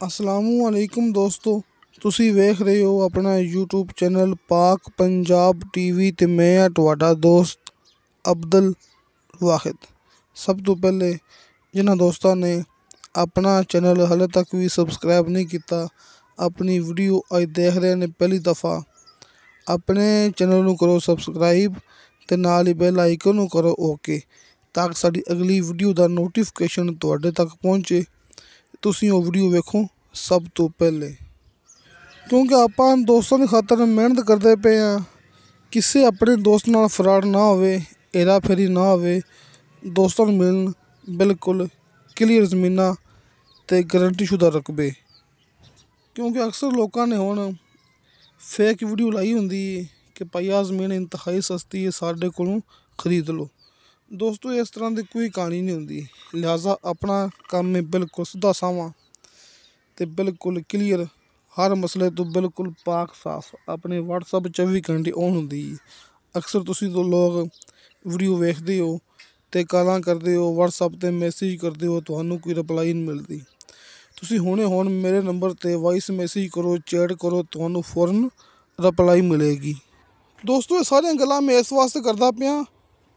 असलामुअलैकुम दोस्तों, ਤੁਸੀਂ ਵੇਖ ਰਹੇ ਹੋ ਆਪਣਾ YouTube ਚੈਨਲ ਪਾਕ ਪੰਜਾਬ ਟੀਵੀ ਤੇ ਮੈਂ ਆ ਤੁਹਾਡਾ ਦੋਸਤ ਅਬਦੁਲ ਵਾਹਿਦ। ਸਭ ਤੋਂ ਪਹਿਲੇ ਜਿਨ੍ਹਾਂ ਦੋਸਤਾਂ ਨੇ ਆਪਣਾ ਚੈਨਲ ਹਾਲੇ ਤੱਕ ਵੀ ਸਬਸਕ੍ਰਾਈਬ ਨਹੀਂ ਕੀਤਾ, ਆਪਣੀ ਵੀਡੀਓ ਅੱਜ ਦੇਖ ਰਹੇ ਨੇ ਪਹਿਲੀ ਦਫਾ, ਆਪਣੇ ਚੈਨਲ ਨੂੰ ਕਰੋ ਸਬਸਕ੍ਰਾਈਬ ਤੇ ਨਾਲ ਹੀ ਬੈਲ ਆਈਕਨ ਨੂੰ ਕਰੋ ਓਕੇ, ਤਾਂ ਕਿ ਸਾਡੀ ਅਗਲੀ ਵੀਡੀਓ ਦਾ ਨੋਟੀਫਿਕੇਸ਼ਨ ਤੁਹਾਡੇ ਤੱਕ ਪਹੁੰਚੇ। ਤੁਸੀਂ ਉਹ ਵੀਡੀਓ ਵੇਖੋ ਸਭ ਤੋਂ ਪਹਿਲੇ, ਕਿਉਂਕਿ ਆਪਾਂ ਦੋਸਤਾਂ ਦੀ ਖਾਤਰ ਮਿਹਨਤ ਕਰਦੇ ਪਏ ਹਾਂ। ਕਿਸੇ ਆਪਣੇ ਦੋਸਤ ਨਾਲ ਫਰਾਡ ਨਾ ਹੋਵੇ, ਹੇਰਾ ਫੇਰੀ ਨਾ ਹੋਵੇ। ਦੋਸਤਾਂ ਨੂੰ ਮਿਲਣ ਬਿਲਕੁਲ ਕਲੀਅਰ ਜ਼ਮੀਨਾਂ ਅਤੇ ਗਰੰਟੀਸ਼ੁਦਾ ਰਕਬੇ। ਕਿਉਂਕਿ ਅਕਸਰ ਲੋਕਾਂ ਨੇ ਹੁਣ ਫੇਕ ਵੀਡੀਓ ਲਾਈ ਹੁੰਦੀ ਹੈ ਕਿ ਭਾਈ ਆਹ ਜ਼ਮੀਨ ਇੰਤਹਾਈ ਸਸਤੀ ਹੈ, ਸਾਡੇ ਕੋਲੋਂ ਖਰੀਦ ਲਓ। ਦੋਸਤੋ, ਇਸ ਤਰ੍ਹਾਂ ਦੀ ਕੋਈ ਕਹਾਣੀ ਨਹੀਂ ਹੁੰਦੀ। ਲਿਹਾਜ਼ਾ ਆਪਣਾ ਕੰਮ ਹੈ ਬਿਲਕੁਲ ਸਿੱਧਾ ਸਾਵਾਂ ਅਤੇ ਬਿਲਕੁਲ ਕਲੀਅਰ, ਹਰ ਮਸਲੇ ਤੋਂ ਬਿਲਕੁਲ ਪਾਕ ਸਾਫ। ਆਪਣੇ ਵਟਸਐਪ 24 ਘੰਟੇ ਔਨ ਹੁੰਦੀ ਹੈ। ਅਕਸਰ ਤੁਸੀਂ ਲੋਕ ਵੀਡੀਓ ਵੇਖਦੇ ਹੋ ਅਤੇ ਕਾਲਾਂ ਕਰਦੇ ਹੋ, ਵਟਸਐਪ 'ਤੇ ਮੈਸੇਜ ਕਰਦੇ ਹੋ, ਤੁਹਾਨੂੰ ਕੋਈ ਰਿਪਲਾਈ ਨਹੀਂ ਮਿਲਦੀ। ਤੁਸੀਂ ਹੁਣ ਮੇਰੇ ਨੰਬਰ 'ਤੇ ਵਾਇਸ ਮੈਸੇਜ ਕਰੋ, ਚੈਟ ਕਰੋ, ਤੁਹਾਨੂੰ ਫੌਰਨ ਰਿਪਲਾਈ ਮਿਲੇਗੀ। ਦੋਸਤੋ, ਇਹ ਸਾਰੀਆਂ ਗੱਲਾਂ ਮੈਂ ਇਸ ਵਾਸਤੇ ਕਰਦਾ ਪਿਆ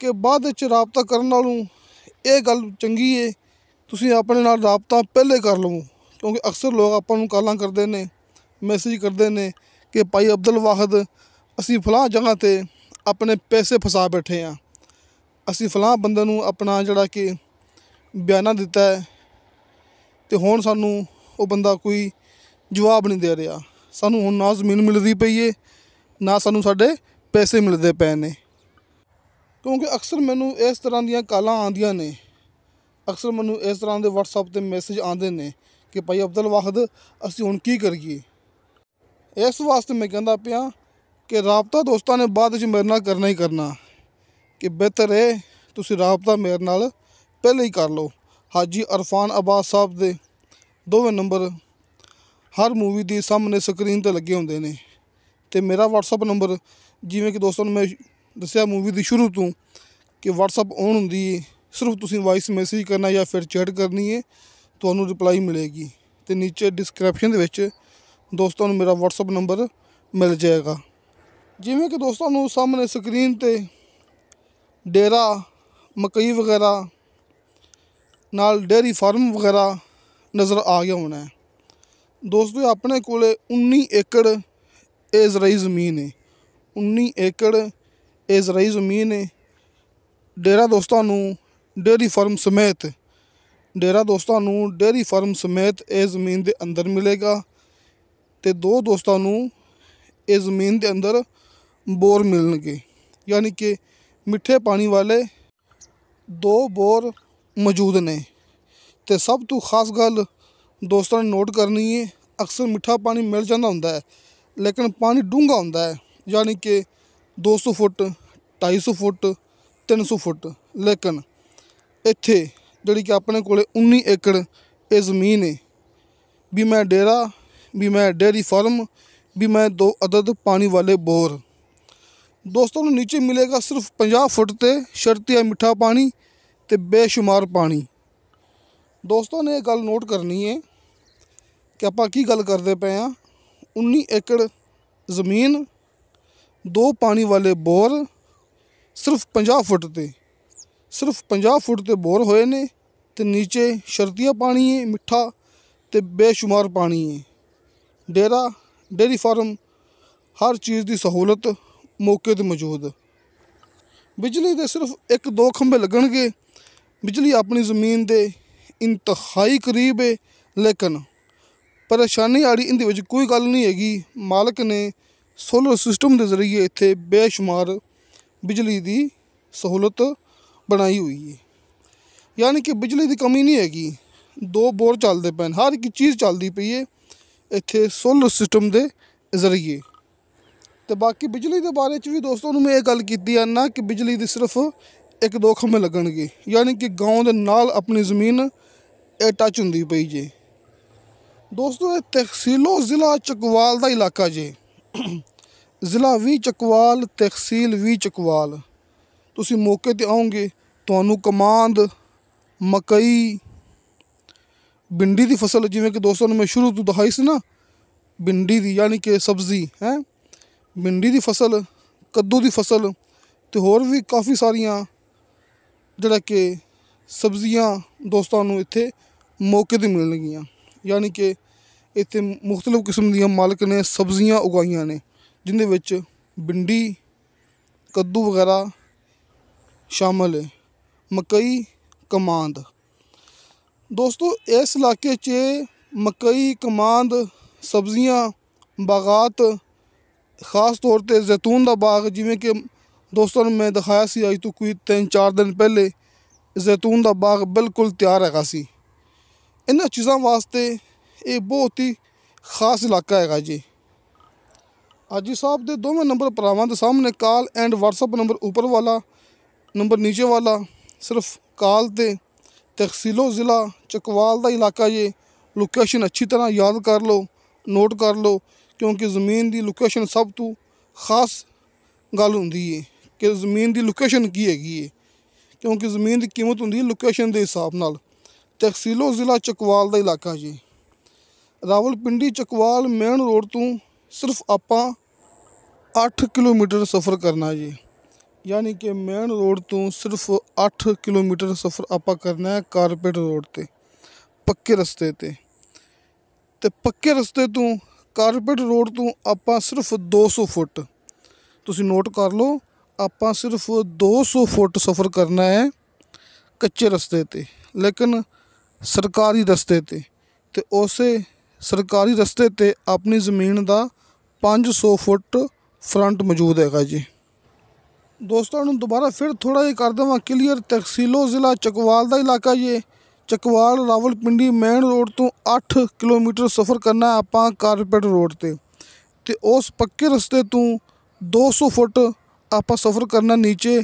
ਕਿ ਬਾਅਦ ਵਿੱਚ ਰਾਬਤਾ ਕਰਨ ਨਾਲੋਂ ਇਹ ਗੱਲ ਚੰਗੀ ਹੈ ਤੁਸੀਂ ਆਪਣੇ ਨਾਲ ਰਾਬਤਾ ਪਹਿਲੇ ਕਰ ਲਵੋ। ਕਿਉਂਕਿ ਅਕਸਰ ਲੋਕ ਆਪਾਂ ਨੂੰ ਕਾਲਾਂ ਕਰਦੇ ਨੇ, ਮੈਸੇਜ ਕਰਦੇ ਨੇ ਕਿ ਭਾਈ ਅਬਦੁਲ ਵਾਹਿਦ, ਅਸੀਂ ਫਲਾਹ ਜਗ੍ਹਾ 'ਤੇ ਆਪਣੇ ਪੈਸੇ ਫਸਾ ਬੈਠੇ ਹਾਂ, ਅਸੀਂ ਫਲਾਹ ਬੰਦੇ ਨੂੰ ਆਪਣਾ ਜਿਹੜਾ ਕਿ ਬਿਆਨਾ ਦਿੱਤਾ ਹੈ ਅਤੇ ਹੁਣ ਸਾਨੂੰ ਉਹ ਬੰਦਾ ਕੋਈ ਜਵਾਬ ਨਹੀਂ ਦੇ ਰਿਹਾ। ਸਾਨੂੰ ਹੁਣ ਨਾ ਜ਼ਮੀਨ ਮਿਲਦੀ ਪਈ ਹੈ, ਨਾ ਸਾਨੂੰ ਸਾਡੇ ਪੈਸੇ ਮਿਲਦੇ ਪਏ ਨੇ। ਕਿਉਂਕਿ ਅਕਸਰ ਮੈਨੂੰ ਇਸ ਤਰ੍ਹਾਂ ਦੀਆਂ ਕਾਲਾਂ ਆਉਂਦੀਆਂ ਨੇ, ਅਕਸਰ ਮੈਨੂੰ ਇਸ ਤਰ੍ਹਾਂ ਦੇ ਵਟਸਐਪ 'ਤੇ ਮੈਸੇਜ ਆਉਂਦੇ ਨੇ ਕਿ ਭਾਈ ਅਬਦੁਲ ਵਾਹਿਦ, ਅਸੀਂ ਹੁਣ ਕੀ ਕਰੀਏ। ਇਸ ਵਾਸਤੇ ਮੈਂ ਕਹਿੰਦਾ ਪਿਆ ਕਿ ਰਾਬਤਾ ਦੋਸਤਾਂ ਨੇ ਬਾਅਦ ਵਿੱਚ ਮੇਰੇ ਨਾਲ ਕਰਨਾ ਹੀ ਕਰਨਾ, ਕਿ ਬਿਹਤਰ ਹੈ ਤੁਸੀਂ ਰਾਬਤਾ ਮੇਰੇ ਨਾਲ ਪਹਿਲੇ ਹੀ ਕਰ ਲਓ। ਹਾਜੀ ਅਰਫਾਨ ਅਬਾਸ ਸਾਹਿਬ ਦੇ ਦੋਵੇਂ ਨੰਬਰ ਹਰ ਮੂਵੀ ਦੀ ਸਾਹਮਣੇ ਸਕਰੀਨ 'ਤੇ ਲੱਗੇ ਹੁੰਦੇ ਨੇ, ਅਤੇ ਮੇਰਾ ਵਟਸਐਪ ਨੰਬਰ, ਜਿਵੇਂ ਕਿ ਦੋਸਤਾਂ ਨੂੰ ਮੈਂ ਦੱਸਿਆ ਮੂਵੀ ਦੀ ਸ਼ੁਰੂ ਤੋਂ ਕਿ ਵਟਸਐਪ ਔਨ ਹੁੰਦੀ ਹੈ, ਸਿਰਫ ਤੁਸੀਂ ਵਾਇਸ ਮੈਸੇਜ ਕਰਨਾ ਜਾਂ ਫਿਰ ਚੈਟ ਕਰਨੀ ਹੈ, ਤੁਹਾਨੂੰ ਰਿਪਲਾਈ ਮਿਲੇਗੀ। ਅਤੇ ਨੀਚੇ ਡਿਸਕ੍ਰਿਪਸ਼ਨ ਦੇ ਵਿੱਚ ਦੋਸਤਾਂ ਨੂੰ ਮੇਰਾ ਵਟਸਐਪ ਨੰਬਰ ਮਿਲ ਜਾਏਗਾ। ਜਿਵੇਂ ਕਿ ਦੋਸਤਾਂ ਨੂੰ ਸਾਹਮਣੇ ਸਕਰੀਨ 'ਤੇ ਡੇਰਾ, ਮਕਈ ਵਗੈਰਾ ਨਾਲ ਡੇਅਰੀ ਫਾਰਮ ਵਗੈਰਾ ਨਜ਼ਰ ਆ ਗਿਆ ਹੋਣਾ ਹੈ। ਦੋਸਤੋ, ਆਪਣੇ ਕੋਲ 19 ਏਕੜ ਇਹ ਜ਼ਰਾਈ ਜ਼ਮੀਨ ਹੈ, 19 ਏਕੜ ਇਹ ਜ਼ਰਾਈ ਜ਼ਮੀਨ ਹੈ। ਡੇਰਾ ਦੋਸਤਾਂ ਨੂੰ ਡੇਅਰੀ ਫਾਰਮ ਸਮੇਤ, ਡੇਰਾ ਦੋਸਤਾਂ ਨੂੰ ਡੇਅਰੀ ਫਾਰਮ ਸਮੇਤ ਇਹ ਜ਼ਮੀਨ ਦੇ ਅੰਦਰ ਮਿਲੇਗਾ, ਅਤੇ ਦੋ ਦੋਸਤਾਂ ਨੂੰ ਇਹ ਜ਼ਮੀਨ ਦੇ ਅੰਦਰ ਬੋਰ ਮਿਲਣਗੇ, ਯਾਨੀ ਕਿ ਮਿੱਠੇ ਪਾਣੀ ਵਾਲੇ 2 ਬੋਰ ਮੌਜੂਦ ਨੇ। ਅਤੇ ਸਭ ਤੋਂ ਖਾਸ ਗੱਲ ਦੋਸਤਾਂ ਨੇ ਨੋਟ ਕਰਨੀ ਹੈ, ਅਕਸਰ ਮਿੱਠਾ ਪਾਣੀ ਮਿਲ ਜਾਂਦਾ ਹੁੰਦਾ ਹੈ, ਲੇਕਿਨ ਪਾਣੀ ਡੂੰਘਾ ਹੁੰਦਾ ਹੈ, ਯਾਨੀ ਕਿ 200 ਫੁੱਟ, 250 ਫੁੱਟ, 300 ਫੁੱਟ। ਲੇਕਿਨ ਇੱਥੇ ਜਿਹੜੀ ਕਿ ਆਪਣੇ ਕੋਲ 19 ਏਕੜ ਇਹ ਜ਼ਮੀਨ ਹੈ, ਵੀ ਮੈਂ ਡੇਰਾ, ਵੀ ਮੈਂ ਡੇਅਰੀ ਫਾਰਮ, ਵੀ ਮੈਂ 2 ਅਦਦ ਪਾਣੀ ਵਾਲੇ ਬੋਰ। ਦੋਸਤੋਂ ਨੂੰ ਨੀਚੇ ਮਿਲੇਗਾ ਸਿਰਫ 50 ਫੁੱਟ 'ਤੇ ਸ਼ਰਤੀਆ ਮਿੱਠਾ ਪਾਣੀ ਅਤੇ ਬੇਸ਼ੁਮਾਰ ਪਾਣੀ। ਦੋਸਤੋਂ ਨੇ ਇਹ ਗੱਲ ਨੋਟ ਕਰਨੀ ਹੈ ਕਿ ਆਪਾਂ ਕੀ ਗੱਲ ਕਰਦੇ ਪਏ ਹਾਂ। 19 ਏਕੜ ਜ਼ਮੀਨ, 2 ਪਾਣੀ ਵਾਲੇ ਬੋਰ, ਸਿਰਫ 50 ਫੁੱਟ 'ਤੇ, ਸਿਰਫ 50 ਫੁੱਟ 'ਤੇ ਬੋਰ ਹੋਏ ਨੇ, ਅਤੇ ਨੀਚੇ ਸ਼ਰਤੀਆ ਪਾਣੀ ਹੈ ਮਿੱਠਾ ਅਤੇ ਬੇਸ਼ੁਮਾਰ ਪਾਣੀ ਹੈ। ਡੇਰਾ, ਡੇਅਰੀ ਫਾਰਮ, ਹਰ ਚੀਜ਼ ਦੀ ਸਹੂਲਤ ਮੌਕੇ 'ਤੇ ਮੌਜੂਦ। ਬਿਜਲੀ ਦੇ ਸਿਰਫ 1-2 ਖੰਭੇ ਲੱਗਣਗੇ। ਬਿਜਲੀ ਆਪਣੀ ਜ਼ਮੀਨ ਦੇ ਇੰਤਹਾਈ ਕਰੀਬ ਹੈ, ਲੇਕਿਨ ਪਰੇਸ਼ਾਨੀ ਵਾਲੀ ਇਹਦੇ ਵਿੱਚ ਕੋਈ ਗੱਲ ਨਹੀਂ ਹੈਗੀ। ਮਾਲਕ ਨੇ ਸੋਲਰ ਸਿਸਟਮ ਦੇ ਜ਼ਰੀਏ ਇੱਥੇ ਬੇਸ਼ੁਮਾਰ ਬਿਜਲੀ ਦੀ ਸਹੂਲਤ ਬਣਾਈ ਹੋਈ ਹੈ, ਯਾਨੀ ਕਿ ਬਿਜਲੀ ਦੀ ਕਮੀ ਨਹੀਂ ਹੈਗੀ। 2 ਬੋਰ ਚੱਲਦੇ ਪਏ, ਹਰ ਇੱਕ ਚੀਜ਼ ਚੱਲਦੀ ਪਈ ਹੈ ਇੱਥੇ ਸੋਲਰ ਸਿਸਟਮ ਦੇ ਜ਼ਰੀਏ। ਅਤੇ ਬਾਕੀ ਬਿਜਲੀ ਦੇ ਬਾਰੇ 'ਚ ਵੀ ਦੋਸਤੋਂ ਨੂੰ ਮੈਂ ਇਹ ਗੱਲ ਕੀਤੀ ਹੈ ਨਾ ਕਿ ਬਿਜਲੀ ਦੇ ਸਿਰਫ 1-2 ਖੰਭੇ ਲੱਗਣਗੇ, ਯਾਨੀ ਕਿ ਗਾਉਂ ਦੇ ਨਾਲ ਆਪਣੀ ਜ਼ਮੀਨ ਇਹ ਟੱਚ ਹੁੰਦੀ ਪਈ ਜੇ। ਦੋਸਤੋ, ਇਹ ਤਹਿਸੀਲੋ ਜ਼ਿਲ੍ਹਾ ਚੱਕਵਾਲ ਦਾ ਇਲਾਕਾ ਜੇ, ਜ਼ਿਲ੍ਹਾ ਵੀ ਚੱਕਵਾਲ, ਤਹਿਸੀਲ ਵੀ ਚੱਕਵਾਲ। ਤੁਸੀਂ ਮੌਕੇ 'ਤੇ ਆਓਗੇ, ਤੁਹਾਨੂੰ ਕਮਾਂਦ, ਮਕਈ, भिंडी की फसल जिमें कि दोस्तों मैं शुरू तो दिखाई सी ना, भिंडी की यानी कि सब्जी है, भिंडी की फसल, कद्दू की फसल तो होर भी काफ़ी सारिया जड़ा कि सब्जियां दोस्तों इत्थे मौके ते मिलणगियां। यानी कि इत्थे मुख्तलिफ किस्म दियां मालक ने सब्जियां उगाइयां ने, जिंदे विच भिंडी, कद्दू वगैरह शामिल है, मकई, कमांद। दोस्तों इस इलाके च मकई, कमांद, सब्जियां, बागात, ख़ास तौर पर जैतून का बाग, जिमें कि दोस्तों मैं दिखाया सी अज तो कोई 3-4 दिन पहले, जैतून का बाग बिल्कुल तैयार हैगा सी। इन्हां चीज़ों वास्ते ये बहुत ही खास इलाका हैगा जी। हाजी साहब के दोवें नंबर भरावां दे सामने कॉल एंड व्हाट्सअप नंबर ऊपर वाला, नंबर नीचे वाला, सिर्फ कॉल ते तहसीलो ज़िला चकवाल का इलाका ये। लोकेशन अच्छी तरह याद कर लो, नोट कर लो, क्योंकि ज़मीन की लोकेशन सब तो खास गल होंदी है कि ज़मीन की लोकेशन की हैगी है, क्योंकि ज़मीन की कीमत होंदी है लोकेशन के हिसाब नाल। तहसीलो ज़िला चकवाल का इलाका जी। रावलपिंडी चकवाल मेन रोड तो सिर्फ आपां 8 किलोमीटर सफ़र करना जी। यानी कि मेन रोड तो सिर्फ 8 किलोमीटर सफ़र आपां करना है कारपेट रोड ते, पक्के रस्ते ते। ते पक्के रस्ते तो कारपेट रोड तो आपां सिर्फ 200 फुट, तुसी नोट कर लो, आपां सिर्फ 200 फुट सफ़र करना है कच्चे रस्ते ते, लेकिन सरकारी रस्ते ते उसे सरकारी रस्ते ते अपनी ज़मीन का 500 फुट फ्रंट मौजूद हैगा जी। दोस्तों दोबारा फिर थोड़ा ये कर देवां क्लीयर, तहसीलो ज़िला चकवाल का इलाका ये। चकवाल रावलपिंडी मेन रोड तो 8 किलोमीटर सफ़र करना है आपां कारपेट रोड ते उस पक्के रस्ते तो 200 फुट आपां सफ़र करना नीचे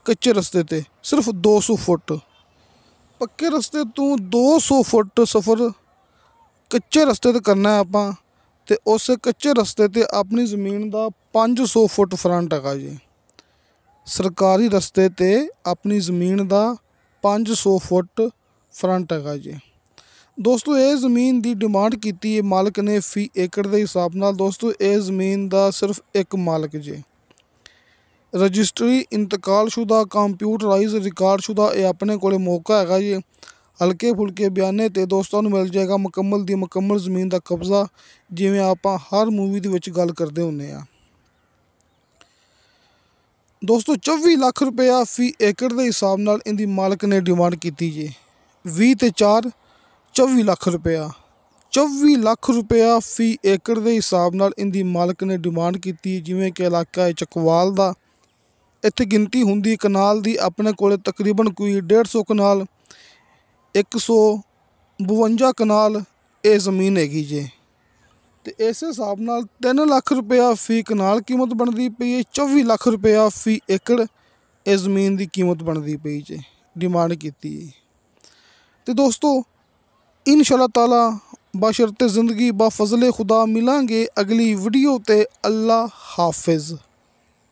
कच्चे रस्ते ते, सिर्फ 200 फुट। पक्के रस्ते तो 200 फुट सफ़र कच्चे रस्ते ते करना है आपां, ते उस कच्चे रस्ते ते अपनी ज़मीन का 500 फुट फ्रंट हैगा जी। सरकारी रस्ते ते अपनी ज़मीन का 500 फुट फ्रंट हैगा जी। दोस्तों ये ज़मीन की डिमांड की है मालक ने फी एकड़ के हिसाब नाल। दोस्तों ये ज़मीन का सिर्फ एक मालक जी। रजिस्ट्री इंतकालशुदा कंप्यूटराइज रिकॉर्डशुदा ये अपने को मौका हैगा जी। हल्के फुल्के बयाने ते दोस्तों मिल जाएगा मुकम्मल दी मुकम्मल ज़मीन का कब्जा, जिवें आपां हर मूवी दे विच गल करदे हुंदे आ। दोस्तों 24 लाख रुपया फी एकड़ के हिसाब नाल इनदी मालक ने डिमांड की जी। 20 ते 4 24 लाख रुपया, 24 लाख रुपया फी एकड़ के हिसाब नाल इनदी मालक ने डिमांड की। जिवें कि इलाका है चकवाल का, इत्थे गिनती हुंदी कनाल की अपने को तकरीबन कोई 150 कनाल, 152 कनाल ये ज़मीन हैगी जी। तो इस हिसाब नाल 3 लाख रुपया फी कनाल कीमत बनती पई है, 24 लाख रुपया फी एकड़ इस ज़मीन की कीमत बनती पई जी, डिमांड की। तो दोस्तों इंशाअल्लाह ताला बशर्ते ज़िंदगी बा फजले खुदा मिलांगे अगली वीडियो ते। अल्लाह हाफिज़।